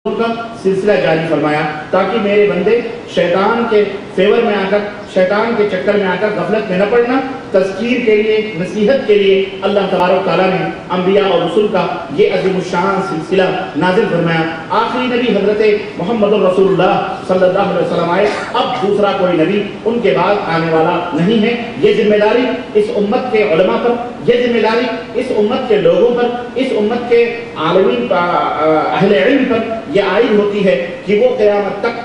کا سلسلہ جاری فرمایا تاکہ میرے بندے شیطان کے فیور میں آ کر، شیطان کے چکر میں آ کر غفلت میں نہ پڑنا۔ تذکیر کے لیے، نصیحت کے لیے اللہ تبارک تعالیٰ نے انبیاء اور رسول کا یہ عظیم الشان سلسلہ نازل فرمایا۔ آخری نبی حضرت محمد رسول اللہ صلی اللہ علیہ وسلم آئے، اب دوسرا کوئی نبی ان کے بعد آنے والا نہیں ہے۔ یہ ذمہ داری اس امت کے علماء پر، یہ ذمہ داری اس امت کے لوگوں پر، اس امت کے عالمین اہل علم پر یہ عائد ہوتی ہے کہ وہ قیامت تک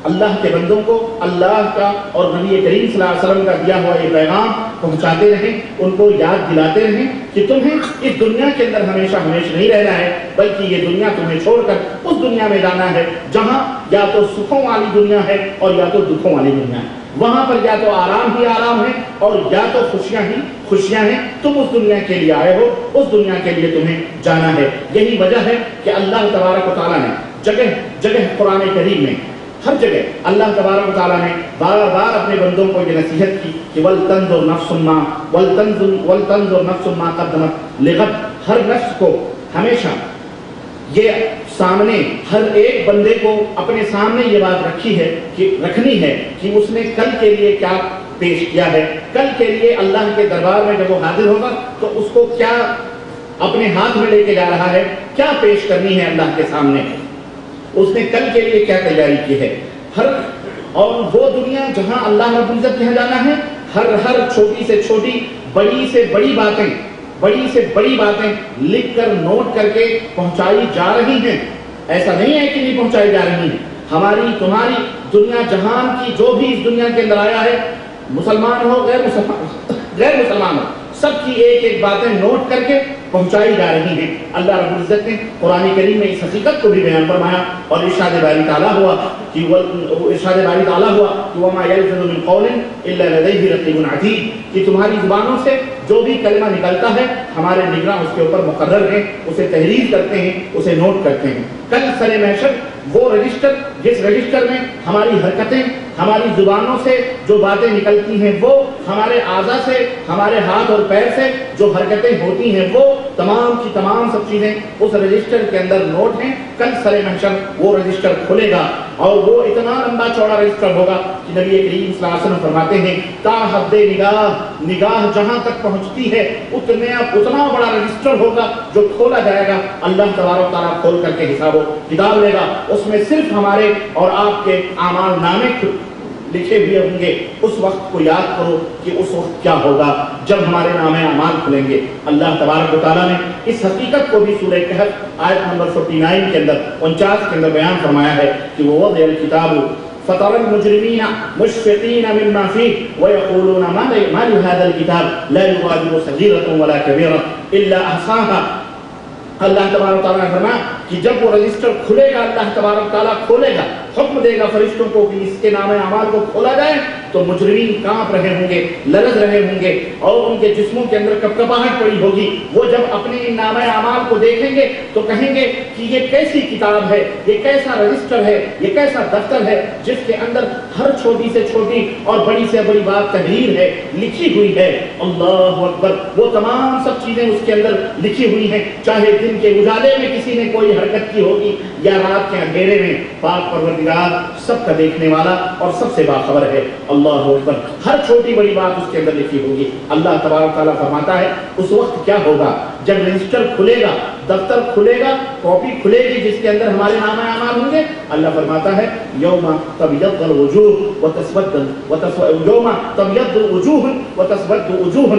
اللہ کے بندوں کو اللہ کا اور نبی کریم صلی اللہ علیہ وسلم کا دیا ہوا یہ پیغام پہنچاتے رہیں، ان کو یاد دلاتے رہیں کہ تمہیں اس دنیا کے اندر ہمیشہ نہیں رہنا ہے، بلکہ یہ دنیا تمہیں چھوڑ کر اس دنیا میں جانا ہے جہاں یا تو سکھوں والی دنیا ہے اور یا تو دکھوں والی دنیا ہے۔ وہاں پر یا تو آرام ہی آرام ہے اور یا تو خوشیاں ہی خوشیاں ہیں۔ تم اس دنیا کے لیے آئے ہو، اس دنیا کے لیے تمہیں جانا ہے۔ یہی وجہ ہے کہ اللہ تبارک و تعالیٰ نے جگہ جگہ قرآن کریم میں ہر جگہ اللہ تبارک و تعالیٰ نے بار بار اپنے بندوں کو یہ نصیحت کی کہ وَلْتَنْظُرْ نَفْسٌ مَا قَدَّمَتْ لِغَدٍ۔ ہر نفس کو ہمیشہ یہ سامنے، ہر ایک بندے کو اپنے سامنے یہ بات رکھنی ہے کہ اس نے کل کے لیے کیا پیش کیا ہے، کل کے لیے اللہ کے دربار میں جب وہ حاضر ہوگا تو اس کو کیا اپنے ہاتھ میں لے کے جا رہا ہے، کیا پیش کرنی ہے اللہ کے سامنے، اس نے کل کے لیے کیا تیاری کی ہے۔ اور وہ دنیا جہاں اللہ رب العزت کے جانا ہے، ہر چھوٹی سے چھوٹی، بڑی سے بڑی باتیں لکھ کر نوٹ کر کے پہنچائی جا رہی ہیں۔ ایسا نہیں ہے کہ نہیں پہنچائی جا رہی ہیں۔ ہماری تمہاری دنیا جہان کی جو بھی اس دنیا کے اندر آیا ہے، مسلمان ہو غیر مسلمان ہو، سب کی ایک ایک باتیں نوٹ کر کے پہنچائی جا رہی ہیں۔ اللہ رب العزت نے قرآن کریم میں اس حقیقت کو بھی بیان فرمایا اور ارشاد باری تعالیٰ ہوا کہ وَمَا يَلْفِظُ مِنْ قَوْلٍ إِلَّا لَدَيْهِ رَقِيبٌ عَتِيدٌ، کہ تمہاری زبانوں سے جو بھی کلمہ نکلتا ہے ہمارے نگراں اس کے اوپر مقرر ہیں، اسے تحریر کرتے ہیں، اسے نوٹ کرتے ہیں۔ کل سر محشر وہ رجسٹر، جس رجسٹر میں ہماری حرکتیں، ہماری زبانوں سے جو باتیں نکلتی ہیں، وہ ہمارے اعضاء سے، ہمارے ہاتھ اور پیر سے جو حرکتیں ہوتی ہیں، وہ تمام کی تمام سب چیزیں اس رجسٹر کے اندر نوٹ ہیں۔ کل سر محشر وہ رجسٹر کھلے گا اور وہ اتنا لمبا چوڑا رجسٹر ہوگا کہ نبی کریم صلی اللہ علیہ وسلم فرماتے ہیں تا حد نگاہ جہاں تک پہنچتی ہے اتنا بڑا رجسٹر ہوگا جو کھولا جائے گا۔ اللہ تبارک تعالیٰ کھول کر کے حساب و کتاب لے گا، اس میں صرف ہمارے اور آپ کے اعمال نامے لکھے ہوئے ہوں گے۔ اس وقت کو یاد کرو کہ اس وقت کیا ہوگا جب ہمارے نام اعمال کھلیں گے۔ اللہ تبارک و تعالیٰ نے اس حقیقت کو بھی سورہ کہف آیت نمبر 49 کے اندر 49 کے اندر بیان فرمایا ہے کہ وَوَضِعَ الْكِتَابُ فَتَرَى الْمُجْرِمِينَ مُشْفِقِينَ مِمَّا فِيهِ وَيَقُولُونَ مَا لِهَذَا الْكِتَابِ لَا يُغَادِرُ صَغِيرَةً وَلَا كَبِيرَةً إِلَّا أَحْصَاهَا۔ اللہ تبارک تعالیٰ نے فرمایا کہ جب وہ رجسٹر کھلے گا، اللہ تبارک تعالیٰ کھولے گا، حکم دے گا فرشتوں کو کہ اس کے نام اعمال کو کھولا جائے، تو مجرمین کانپ رہے ہوں گے، لرز رہے ہوں گے اور ان کے جسموں کے اندر کپکپاہٹ پڑی ہوگی۔ وہ جب اپنے ان نام اعمال کو دیکھیں گے تو کہیں گے کہ یہ کیسی کتاب ہے، یہ کیسا رجسٹر ہے، یہ کیسا دفتر ہے جس کے اندر ہر چھوٹی سے چھوٹی اور بڑی سے بڑی بات تحریر ہے، لکھی ہوئی ہے۔ اللہ اکبر، وہ تمام سب چیزیں اس کے اندر لکھی ہوئی ہیں، چاہے دن کے اجالے میں کسی نے کوئی حرکت کی ہوگی یا رات کے اندھیرے میں، پاک پروردگار سب کا دیکھنے والا اور سب سے باخبر ہے۔ اللہ اکبر، ہر چھوٹی بڑی بات اس کے اندر لکھی ہوگی۔ اللہ تبارک تعالیٰ فرماتا ہے اس وقت کیا ہوگا جب رجسٹر کھلے گا، دفتر کھلے گا، کاپی کھلے گی جس کے اندر ہمارے نام اعمال ہوں گے۔ اللہ فرماتا ہے یوم تبیض الوجوہ وتسود وجوہ،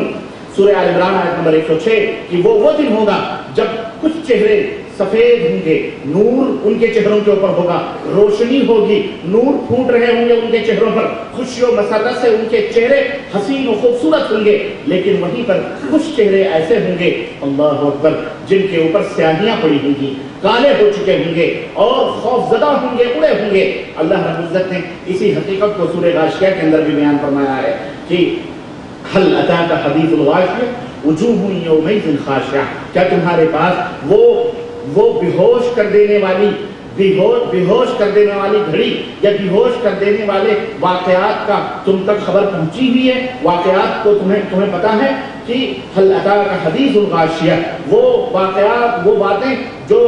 سورہ آل عمران آیت نمبر 106، کہ وہ دن ہوگا جب کچھ چہرے سفید ہوں گے، نور ان کے چہروں کے اوپر ہوگا، روشنی ہوگی، نور پھوٹ رہے ہوں گے ان کے چہروں پر، خوشی و مسرت سے ان کے چہرے حسین و خوبصورت ہوں گے۔ لیکن وہیں پر کچھ چہرے ایسے ہوں گے، اللہ اکبر، جن کے اوپر سیاہیاں پڑی ہوں گی، کالے ہو چکے ہوں گے اور خوف زدہ ہوں گے، اڑے ہوں گے۔ اللہ رب العزت نے اسی حقیقت کو سورہ غاشیہ کے اندر بھی بیان فرمایا ہے کہ هل اتاك حدیث الغاشیہ وجوہ یومئذ خاشعہ، کیا تمہارے پاس وہ بیہوش کر دینے والی گھڑی یا بیہوش کر دینے والے واقعات کا تم تک خبر پہنچی ہوئی ہے؟ واقعات کو تمہیں پتا ہے کہ هل اتاك حدیث الغاشیہ، وہ واقعات، وہ باتیں جو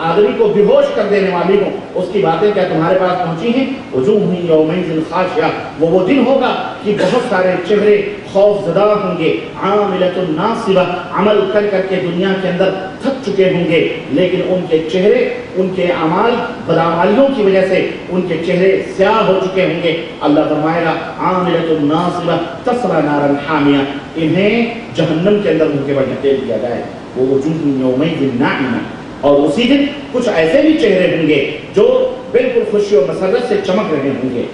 आदमी को बेहोश कर देने वाली हो, उसकी बातें क्या तुम्हारे पास पहुंची हैं? वजूह यौमइज़िन खाशिया, वो दिन होगा कि बहुत सारे चेहरे खौफजदा होंगे, आमिलतुन नासिबा, अमल कर करके दुनिया के अंदर थक चुके होंगे, लेकिन उनके चेहरे, उनके अमाल बदअमालियों की वजह से उनके चेहरे स्याह हो चुके होंगे। अल्लाह फरमाएगा आमिलतुन नासिबा तस्ला नारन हामिया, इन्हें जहन्नम के अंदर उनके पर ढकेल दिया जाए। वो वजूह यौमइज़िन नाइमा, और उसी दिन कुछ ऐसे भी चेहरे होंगे जो बिल्कुल खुशी और मसरत से चमक रहे होंगे।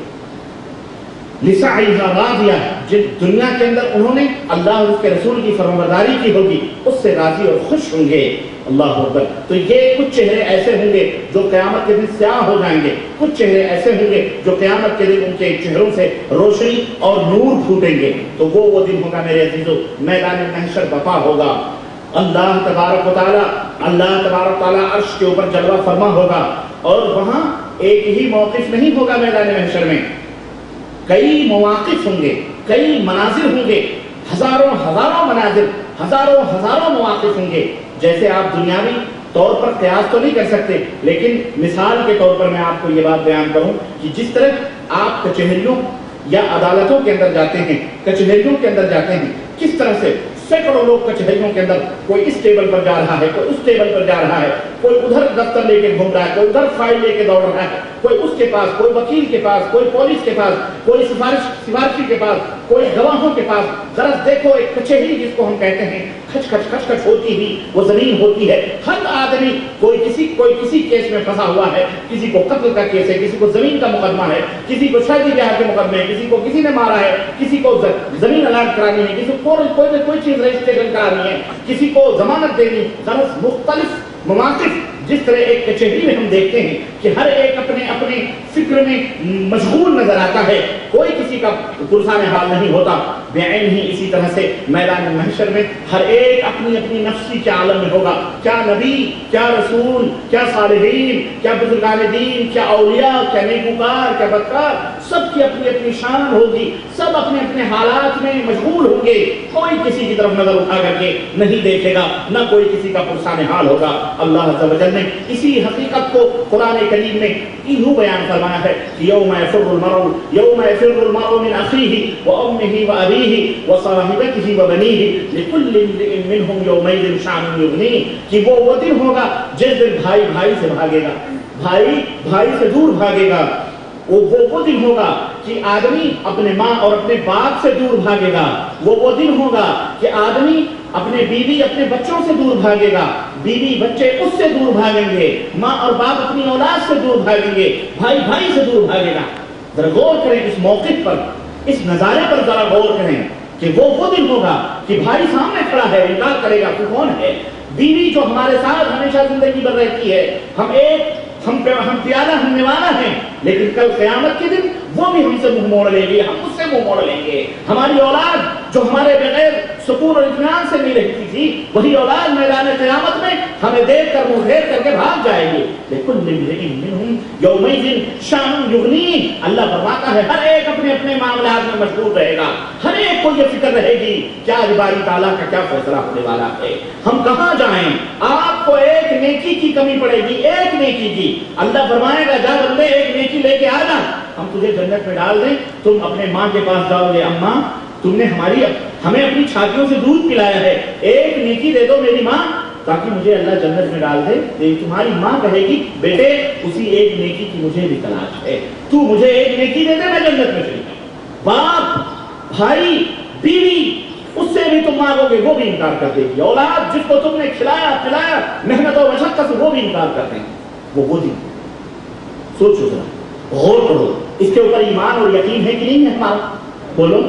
लिसाइहा रादिया, जिन दुनिया के अंदर उन्होंने अल्लाह और उसके रसूल की फरमाबरदारी की होगी, उससे राजी और खुश होंगे। अल्लाह अकबर। तो ये कुछ चेहरे ऐसे होंगे जो क़यामत के दिन स्याह हो जाएंगे, कुछ चेहरे ऐसे होंगे जो क़यामत के दिन उनके चेहरों से रोशनी और नूर फूटेंगे। तो वो दिन होगा मेरे अजीजों, मैदान महशर बपा होगा। अल्लाह तबारक व तआला अर्श के ऊपर जलवा फरमा होगा, और वहां एक ही मौक़िफ़ नहीं होगा मैदान महशर में, कई मौक़िफ़ होंगे, कई मनाजिर होंगे, हजारों हजारों मनाजिर, हजारों हजारों मौक़िफ़ होंगे। जैसे आप दुनियावी तौर पर कयास तो नहीं कर सकते, लेकिन मिसाल के तौर पर मैं आपको ये बात बयान करूं कि जिस तरह आप कचहरियों या अदालतों के अंदर जाते हैं, कचहरियों के अंदर जाते हैं, किस तरह से सैकड़ों लोग कचहरियों के अंदर, कोई इस टेबल पर जा रहा है, कोई उस टेबल पर जा रहा है, कोई उधर दफ्तर लेके घूम रहा है, कोई उधर फाइल लेके दौड़ रहा है, कोई उसके पास, कोई वकील के पास, कोई पुलिस के पास, कोई सिफारिशी के पास, कोई गवाहों के पास। जरा देखो एक कचहरी जिसको हम कहते हैं, खच खच खच खच होती ही वो जमीन होती है। हर आदमी कोई किसी केस में फंसा हुआ है, किसी को कत्ल का केस है, किसी को जमीन का मुकदमा है, किसी को शादी ब्याह के मुकदमे है, किसी को किसी ने मारा है, किसी को जमीन अलग करानी है, किसी को कोई चीज रजिस्ट्रेशन करानी है, किसी को जमानत देनी, मुख्तलिफ मवाक़िफ़। जिस तरह एक कचहरी में हम देखते हैं कि हर एक अपने अपने फिक्र में मशगूल नजर आता है, कोई किसी का पुरसाने हाल नहीं होता, बेअन ही इसी तरह से मैदान महशर में हर एक अपनी अपनी नफ्सी के आलम में होगा। क्या नबी, क्या रसूल, क्या सालिहीन, क्या बुजुर्गान दीन, क्या औलिया, क्या नेकूकार, क्या बदकार, सबकी अपनी अपनी शान होगी, सब अपने अपने हालात में मशगूल होंगे। कोई किसी की तरफ नजर उठा करके नहीं देखेगा, न कोई किसी का पुरसाने हाल होगा। अल्लाह अज़्ज़ व जल ने इसी हकीकत को कुरान करीम में यूं बयान फरमाया है कि यौम यफ़िर्रुल मर'ु मिन अख़ीहि व उम्मिहि व अबीहि व साहिबतिहि व बनीहि लिकुल्लि इम्रिइन मिनहुम यौमइज़िन शाअनुन युग़नीह, कि वो दिन होगा जिस दिन भाई भाई से भागेगा, भाई भाई से दूर भागेगा। वो दिन होगा कि आदमी अपने माँ और अपने बाप से दूर भागेगा। वो दिन होगा कि आदमी अपने बीवी अपने बच्चों से दूर भागेगा, बीवी बच्चे उससे दूर भागेंगे, माँ और बाप अपनी औलाद से दूर भागेंगे, भाई भाई से दूर भागेगा। जरा गौर करें इस मौक़िफ़ पर, इस नज़ारे पर जरा गौर करें कि वो दिन होगा कि भाई सामने खड़ा है, इनकार करेगा तू कौन है। बीवी जो हमारे साथ हमेशा जिंदगी भर रहती है, हम प्यारा, हम निवाला हैं, लेकिन कल क़यामत के दिन वो भी हमसे मुंह मोड़ लेगी, हम उससे मुंह मोड़ लेंगे। हमारी औलाद जो हमारे बगैर सुकून और इत्मीनान से नहीं रहती थी, वही औलाद मैदान क़यामत में हमें देख कर मुंह फेर करके भाग जाएगी। लिकुल्लि इम्रिइन मिनहुम यौमइज़िन शाअनुन युग़नीह, अल्लाह फरमाता है हर एक अपने अपने मामलात में मशगूल रहेगा, हर एक को ये फिक्र रहेगी क्या बारी ताला का क्या फैसला होने वाला है, हम कहाँ जाएं। आपको एक नेकी की कमी पड़ेगी, एक नेकी की। अल्लाह फरमाएगा जा बंदे एक नेकी लेके आ जा, हम तुझे जन्नत में डाल दें। तुम अपने माँ के पास जाओगे, अम्मा तुमने हमें अपनी छातियों से दूध पिलाया है, एक नेकी दे दो मेरी माँ ताकि मुझे अल्लाह जन्नत में डाल दे। तुम्हारी माँ कहेगी बेटे उसी एक नेकी की मुझे भी तलाश है, तू मुझे एक नेकी दे दे मैं जन्नत में चली जाऊं। बाप, भाई, बीवी, उससे भी तुम मांगोगे वो भी इनकार कर देगी। औलाद जिसको तुमने खिलाया पिलाया मेहनत और मशक्कत से, वो भी इनकार कर देंगे। वो दिन सोचो जरा, गौर करो, इसके ऊपर ईमान और यकीन है कि नहीं है हमारा? बोलो,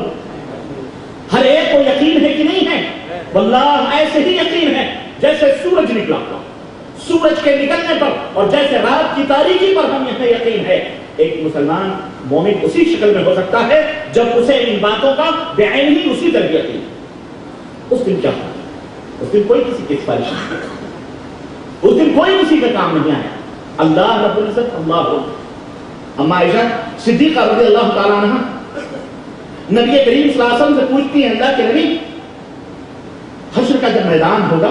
हर एक को यकीन है कि नहीं है? वल्लाह ऐसे ही यकीन है जैसे सूरज निकला हुआ, सूरज के निकलने पर, और जैसे रात की तारीकी पर हम यह यकीन है। एक मुसलमान मोमिन उसी शक्ल में हो सकता है जब उसे इन बातों का बेअन ही उसी तरह यकीन। उस दिन क्या होगा? उस दिन कोई किसी की सिफारिश नहीं करेगा, उस दिन कोई किसी का काम नहीं आया। अल्लाह रब्बुल इज्जत, अल्लाह। अम्मा आयशा सिद्दीक़ा रज़ियल्लाहु ताला अन्हा नबी करीम सल्लल्लाहु अलैहि वसल्लम से पूछती हैं, अल्लाह के नबी हश्र का जब मैदान होगा